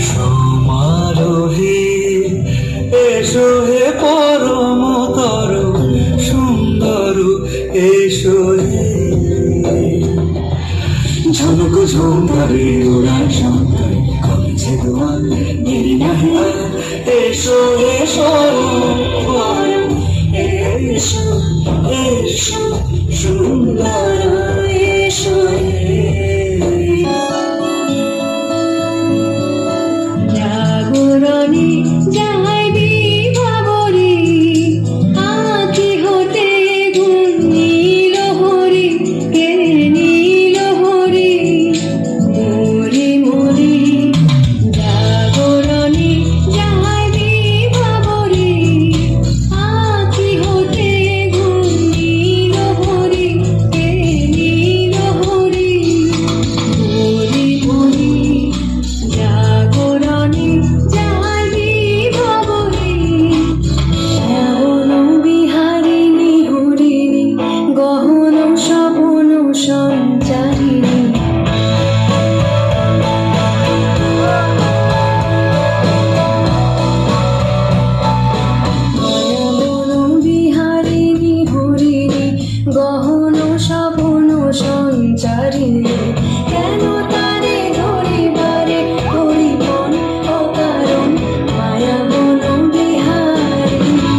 সমারোহে এসো হে পরমতর সুন্দর এসো হে ঝনক ঝঙ্কারে ওড়ার শঙ্কার কমেছে দোয়ার দেরি না হে এসো এসো এসো এসো সুন্দর এসো জাগরণে যাইবি ভাবরে আঁখি হতে গুণ নীল হরি কে নীল হরি মোরে মোরে জাগরণে যাইবি ভাবরে আঁখি হতে গুণ নীল হরি কে নীল হরি মোরে মোরে জাগরণে যাইবি ভাবরে শ্রাবণ বিহারিণী হরিণী গহন স্বপন সঞ্চারিণী শ্রাবণ বিহারিণী হরিণী গহন স্বপন সঞ্চারিণী কেন তারে ধরিবারে হরিপন অকারণ মায়া বন বিহারিণী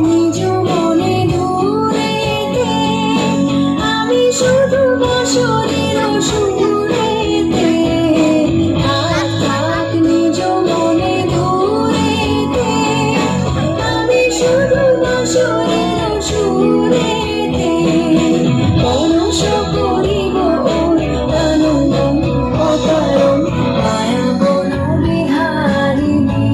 নিজ মনে দূরেতে আমি শুধু বসরের সুরেতে থাক নিজ মনে দূরেতে আমি শুধু বসরের সুরেতে পরশ করিব আনন্দ অকারণ মায়া বন বিহারিণী।